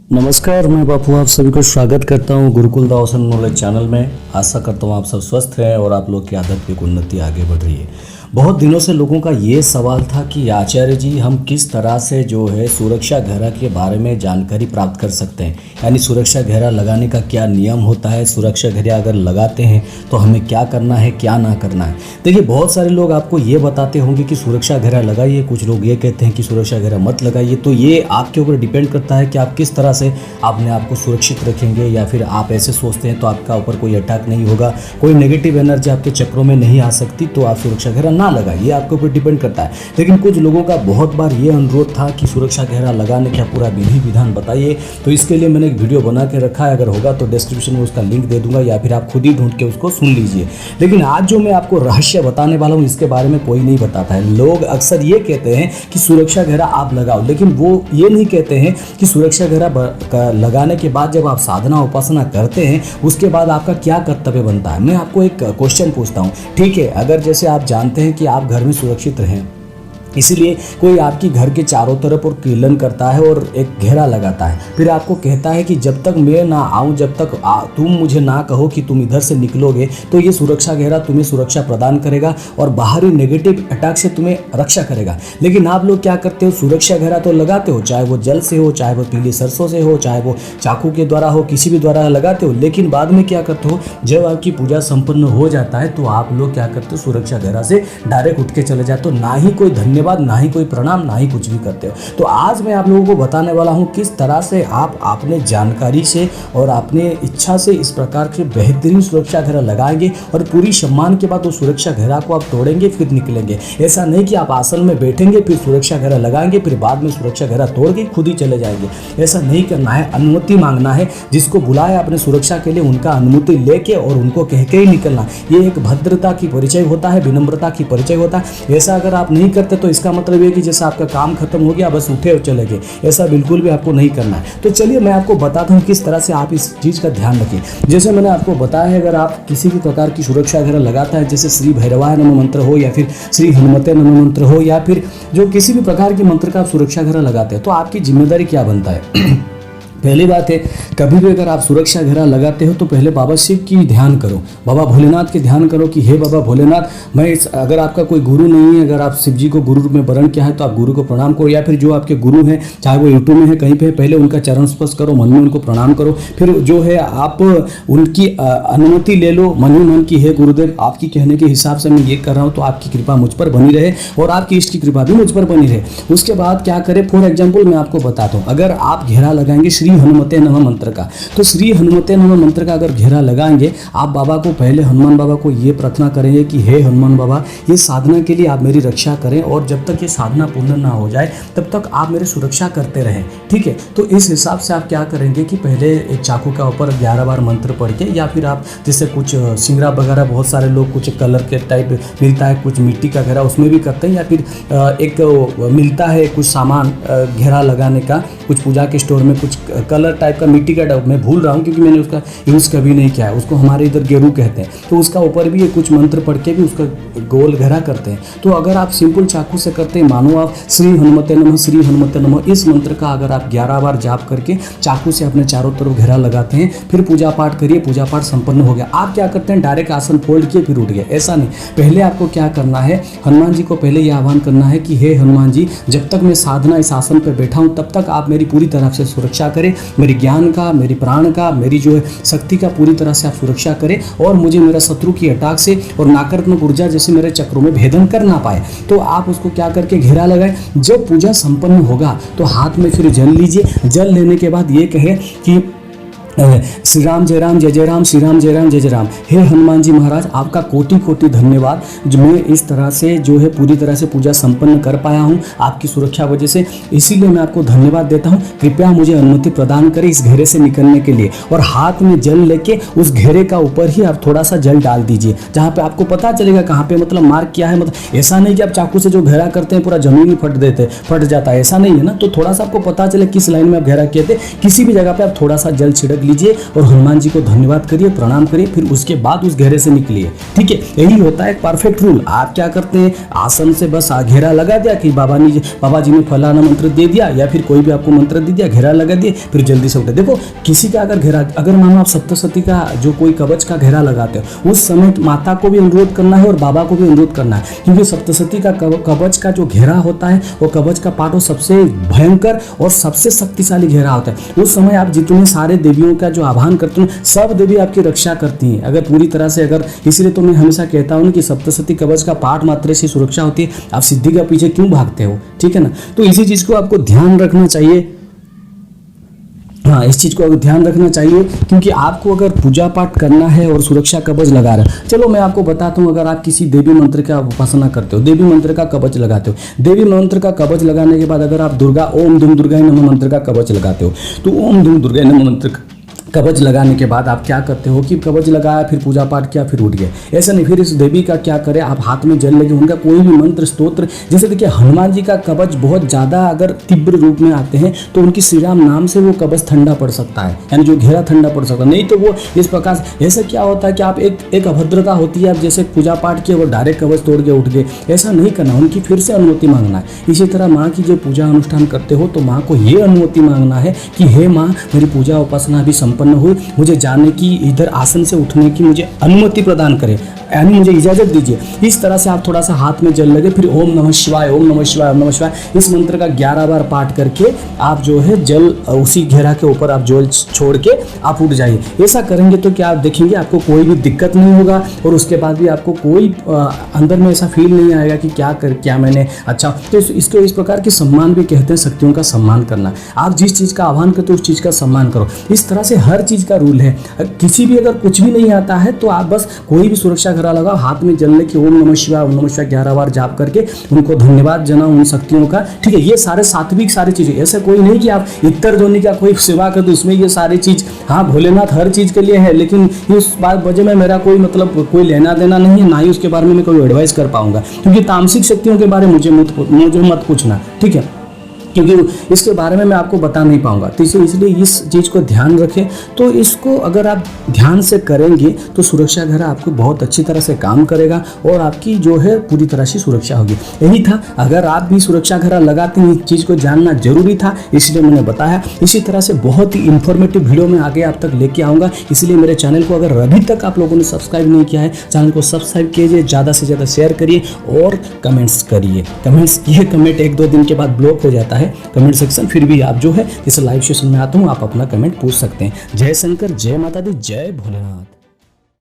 नमस्कार, मैं बापू आप सभी को स्वागत करता हूं Gurukul the awesome knowledge channel में। आशा करता हूं आप सब स्वस्थ हैं और आप लोग की आदत की उन्नति आगे बढ़ रही है। बहुत दिनों से लोगों का ये सवाल था कि आचार्य जी हम किस तरह से जो है सुरक्षा घेरा के बारे में जानकारी प्राप्त कर सकते हैं, यानी सुरक्षा घेरा लगाने का क्या नियम होता है, सुरक्षा घेरा अगर लगाते हैं तो हमें क्या करना है क्या ना करना है। देखिए, बहुत सारे लोग आपको ये बताते होंगे कि सुरक्षा घेरा लगाइए, कुछ लोग ये कहते हैं कि सुरक्षा घेरा मत लगाइए। तो ये आपके ऊपर डिपेंड करता है कि आप किस तरह से अपने आप को सुरक्षित रखेंगे, या फिर आप ऐसे सोचते हैं तो आपका ऊपर कोई अटैक नहीं होगा, कोई नेगेटिव एनर्जी आपके चक्रों में नहीं आ सकती, तो आप सुरक्षा घेरा ना लगाइए। ये आपके ऊपर डिपेंड करता है। लेकिन कुछ लोगों का बहुत बार ये अनुरोध था कि सुरक्षा घेरा लगाने का पूरा विधि विधान बताइए, तो इसके लिए मैंने एक वीडियो बना के रखा है। अगर होगा तो डिस्क्रिप्शन में उसका लिंक दे दूंगा, या फिर आप खुद ही ढूंढ के उसको सुन लीजिए। लेकिन आज जो मैं आपको रहस्य बताने वाला हूँ इसके बारे में कोई नहीं बताता है। लोग अक्सर ये कहते हैं कि सुरक्षा घेरा आप लगाओ, लेकिन वो ये नहीं कहते हैं कि सुरक्षा घेरा लगाने के बाद जब आप साधना उपासना करते हैं उसके बाद आपका क्या कर्तव्य बनता है। मैं आपको एक क्वेश्चन पूछता हूँ, ठीक है? अगर जैसे आप जानते हैं कि आप घर में सुरक्षित रहें, इसीलिए कोई आपकी घर के चारों तरफ और कीलन करता है और एक घेरा लगाता है, फिर आपको कहता है कि जब तक मैं ना आऊं, जब तक तुम मुझे ना कहो कि तुम इधर से निकलोगे, तो ये सुरक्षा घेरा तुम्हें सुरक्षा प्रदान करेगा और बाहरी नेगेटिव अटैक से तुम्हें रक्षा करेगा। लेकिन आप लोग क्या करते हो, सुरक्षा घेरा तो लगाते हो, चाहे वो जल से हो, चाहे वो पीली सरसों से हो, चाहे वो चाकू के द्वारा हो, किसी भी द्वारा लगाते हो। लेकिन बाद में क्या करते हो, जब आपकी पूजा संपन्न हो जाता है तो आप लोग क्या करते हो, सुरक्षा घेरा से डायरेक्ट उठ के चले जाते हो। ना ही कोई धन्यवाद, ना ही कोई प्रणाम, ना ही कुछ भी करते हो। तो आज मैं आप लोगों को बताने वाला हूं किस तरह से आप अपने जानकारी से और अपने इच्छा से इस प्रकार के बेहतरीन सुरक्षा घेरा लगाएंगे और पूरी सम्मान के बाद उस सुरक्षा घेरा को आप तोड़ेंगे फिर निकलेंगे। ऐसा नहीं कि आप आसन में बैठेंगे फिर सुरक्षा घेरा लगाएंगे फिर बाद में सुरक्षा घेरा तोड़ के खुद ही चले जाएंगे। ऐसा नहीं करना है। अनुमति मांगना है, जिसको बुलाया अपने सुरक्षा के लिए उनका अनुमति लेके और उनको कह के ही निकलना। ये एक भद्रता की परिचय होता है, विनम्रता की परिचय होता है। ऐसा अगर आप नहीं करते तो इसका मतलब ये कि जैसे आपका काम खत्म हो गया, बस उठे और चले गए। ऐसा बिल्कुल भी आपको नहीं करना है। तो चलिए मैं आपको बताता हूँ किस तरह से आप इस चीज़ का ध्यान रखें। जैसे मैंने आपको बताया है, अगर आप किसी भी प्रकार की सुरक्षा घेरा लगाता है, जैसे श्री भैरवाय नमः मंत्र हो, या फिर श्री हनुमते नमः मंत्र हो, या फिर जो किसी भी प्रकार की मंत्र का आप सुरक्षा घेरा लगाते हैं, तो आपकी जिम्मेदारी क्या बनता है? पहली बात है, कभी भी अगर आप सुरक्षा घेरा लगाते हो तो पहले बाबा शिव की ध्यान करो, बाबा भोलेनाथ के ध्यान करो कि हे बाबा भोलेनाथ, मैं अगर आपका कोई गुरु नहीं है, अगर आप शिव जी को गुरु रूप में वरण किया है तो आप गुरु को प्रणाम करो, या फिर जो आपके गुरु हैं चाहे वो यूट्यूब में है कहीं पे, पहले उनका चरण स्पर्श करो, मन में उनको प्रणाम करो। फिर जो है आप उनकी अनुमति ले लो मन ही मन की, हे गुरुदेव आपकी कहने के हिसाब से मैं ये कर रहा हूँ, तो आपकी कृपा मुझ पर बनी रहे और आपकी इष्ट की कृपा भी मुझ पर बनी रहे। उसके बाद क्या करें, फॉर एग्जाम्पल मैं आपको बताता हूँ, अगर आप घेरा लगाएंगे श्री हनुमते नमः मंत्र का, तो श्री हनुमते नमः मंत्र का अगर घेरा लगाएंगे, आप बाबा को पहले हनुमान बाबा को ये प्रार्थना करेंगे कि हे हनुमान बाबा, ये साधना के लिए आप मेरी रक्षा करें और जब तक ये साधना पूर्ण ना हो जाए तब तक आप मेरी सुरक्षा करते रहें, ठीक है? तो इस हिसाब से आप क्या करेंगे कि पहले एक चाकू का ऊपर 11 बार मंत्र पढ़ के, या फिर आप जैसे कुछ सिंगरा वगैरह बहुत सारे लोग कुछ कलर के टाइप मिलता है, कुछ मिट्टी का घेरा उसमें भी करते हैं, या फिर एक मिलता है कुछ सामान घेरा लगाने का, कुछ पूजा के स्टोर में कुछ कलर टाइप का मिट्टी का डब, मैं भूल रहा हूँ क्योंकि मैंने उसका यूज़ कभी नहीं किया है, उसको हमारे इधर गेरू कहते हैं। तो उसका ऊपर भी कुछ मंत्र पढ़ के भी उसका गोल घेरा करते हैं। तो अगर आप सिंपल चाकू से करते हैं, मानो आप श्री हनुमते नमः, श्री हनुमते नमः, इस मंत्र का अगर आप 11 बार जाप करके चाकू से अपने चारों तरफ घेरा लगाते हैं, फिर पूजा पाठ करिए, पूजा पाठ संपन्न हो गया। आप क्या करते हैं, डायरेक्ट आसन फोल्ड किए फिर उठ गए, ऐसा नहीं। पहले आपको क्या करना है, हनुमान जी को पहले यह आह्वान करना है कि हे हनुमान जी, जब तक मैं साधना इस आसन पर बैठा हूँ तब तक आप मेरी पूरी तरह से सुरक्षा करें, मेरी ज्ञान का, मेरी प्राण का, मेरी जो है शक्ति का पूरी तरह से आप सुरक्षा करें, और मुझे मेरा शत्रु की अटैक से और नकारात्मक ऊर्जा जैसे मेरे चक्रों में भेदन कर ना पाए। तो आप उसको क्या करके घेरा लगाएं। जब पूजा संपन्न होगा तो हाथ में फिर जल लीजिए। जल लेने के बाद ये कहे कि श्री राम जय राम जय जय राम, श्री राम जय राम जय जय राम। हे हनुमान जी महाराज, आपका कोटि कोटि धन्यवाद, जो मैं इस तरह से जो है पूरी तरह से पूजा संपन्न कर पाया हूँ आपकी सुरक्षा वजह से, इसीलिए मैं आपको धन्यवाद देता हूँ। कृपया मुझे अनुमति प्रदान करें इस घेरे से निकलने के लिए। और हाथ में जल लेके उस घेरे का ऊपर ही आप थोड़ा सा जल डाल दीजिए, जहाँ पे आपको पता चलेगा कहाँ पे मतलब मार्क किया है। मतलब ऐसा नहीं कि आप चाकू से जो घेरा करते हैं पूरा जमीन ही फट जाता है, ऐसा नहीं है ना। तो थोड़ा सा आपको पता चले किस लाइन में आप घेरा किए थे, किसी भी जगह पे आप थोड़ा सा जल छिड़क लग लीजिए और हनुमान जी को धन्यवाद करिए, प्रणाम करिए, फिर उसके बाद उस घेरे से निकलिए। ठीक है, यही होता है एक परफेक्ट रूल। आप क्या करते हैं, आसन से बस घेरा लगा दिया कि बाबा जी ने फलाना मंत्र दे दिया या फिर कोई भी आपको मंत्र दे दिया, घेरा लगा दिए, फिर जल्दी से उठे। देखो किसी का अगर मानो आप सप्तशती का जो कोई कवच का घेरा लगाते हो, उस समय माता को भी अनुरोध करना है और बाबा को भी अनुरोध करना है, क्योंकि सप्तशती का कवच का जो घेरा होता है वो कवच का पाठ वो सबसे भयंकर और सबसे शक्तिशाली घेरा होता है। उस समय आप जितने सारे देवियों का जो आह्वान करते हो, सब देवी आपकी रक्षा करती हैं अगर पूरी तरह से। अगर इसीलिए तो मैं हमेशा कहता हूँ कि सप्तशती कवच का पाठ मात्र से सुरक्षा होती है, आप सिद्धि के पीछे क्यों भागते हो। ठीक है ना, तो इसी चीज को आपको ध्यान रखना चाहिए। हाँ, इस चीज़ को अगर ध्यान रखना चाहिए, क्योंकि आपको अगर पूजा पाठ करना है और सुरक्षा कवच लगा रहे हैं। चलो मैं आपको बताता हूँ, अगर आप किसी देवी मंत्र का उपासना करते हो, देवी मंत्र का कवच लगाते हो, देवी मंत्र का कवच लगाने के बाद अगर आप ओम धूम दुर्गाय नमः मंत्र का कवच लगाते हो, तो ओम धूम दुर्गाय नमः मंत्र कवच लगाने के बाद आप क्या करते हो कि कवच लगाया, फिर पूजा पाठ किया, फिर उठ गए। ऐसा नहीं, फिर इस देवी का क्या करें, आप हाथ में जल लेके उनका कोई भी मंत्र स्तोत्र, जैसे देखिए हनुमान जी का कवच बहुत ज़्यादा अगर तीव्र रूप में आते हैं तो उनकी श्री राम नाम से वो कवच ठंडा पड़ सकता है, यानी जो घेरा ठंडा पड़ सकता है। नहीं तो वो इस प्रकार से, ऐसा क्या होता है कि आप एक अभद्रता होती है, आप जैसे पूजा पाठ किए वो डायरेक्ट कवच तोड़ के उठ गए, ऐसा नहीं करना, उनकी फिर से अनुमति मांगना है। इसी तरह माँ की जो पूजा अनुष्ठान करते हो तो माँ को ये अनुमति मांगना है कि हे माँ, मेरी पूजा उपासना भी संपन्न हुई, मुझे जाने की, इधर आसन से उठने की मुझे अनुमति प्रदान करें, यानी मुझे इजाजत दीजिए। इस तरह से आप थोड़ा सा हाथ में जल लगे, फिर ओम नमः शिवाय, ओम नमः शिवाय, ओम नमः शिवाय, इस मंत्र का 11 बार पाठ करके आप जो है जल उसी घेरा के ऊपर आप जल छोड़ के आप उठ जाइए। ऐसा करेंगे तो क्या आप देखेंगे आपको कोई भी दिक्कत नहीं होगा और उसके बाद भी आपको कोई अंदर में ऐसा फील नहीं आएगा कि क्या मैंने अच्छा। तो इसको इस प्रकार के सम्मान भी कहते हैं, शक्तियों का सम्मान करना। आप जिस चीज़ का आह्वान करते हो उस चीज़ का सम्मान करो। इस तरह से हर चीज़ का रूल है। किसी भी अगर कुछ भी नहीं आता है तो आप बस कोई भी सुरक्षा घेरा लगाओ, हाथ में जलने की ओम नमः शिवाय 11 बार जाप करके उनको धन्यवाद जनाओ उन शक्तियों का। ठीक है, ये सारे सात्विक सारी चीजें, ऐसा कोई नहीं कि आप इतर जोनी का कोई सेवा कर दो उसमें ये सारी चीज। हाँ, भोलेनाथ हर चीज के लिए है, लेकिन इस बात वजह में मेरा कोई मतलब कोई लेना देना नहीं है, ना ही उसके बारे में मैं कोई एडवाइस कर पाऊंगा, क्योंकि तामसिक शक्तियों के बारे में मुझे मत पूछना। ठीक है, क्योंकि इसके बारे में मैं आपको बता नहीं पाऊंगा। तो इसलिए इस चीज़ को ध्यान रखें। तो इसको अगर आप ध्यान से करेंगे तो सुरक्षा घेरा आपको बहुत अच्छी तरह से काम करेगा और आपकी जो है पूरी तरह से सुरक्षा होगी। यही था, अगर आप भी सुरक्षा घेरा लगाते हैं, इस चीज़ को जानना जरूरी था, इसलिए मैंने बताया। इसी तरह से बहुत ही इंफॉर्मेटिव वीडियो में आगे आप तक लेके आऊँगा। इसलिए मेरे चैनल को अगर अभी तक आप लोगों ने सब्सक्राइब नहीं किया है, चैनल को सब्सक्राइब कीजिए, ज़्यादा से ज़्यादा शेयर करिए और कमेंट्स करिए। कमेंट्स किए, कमेंट 1-2 दिन के बाद ब्लॉक हो जाता है कमेंट सेक्शन, फिर भी आप जो है इस लाइव सेशन में आता हूँ, आप अपना कमेंट पूछ सकते हैं। जय शंकर, जय माता दी, जय भोलेनाथ।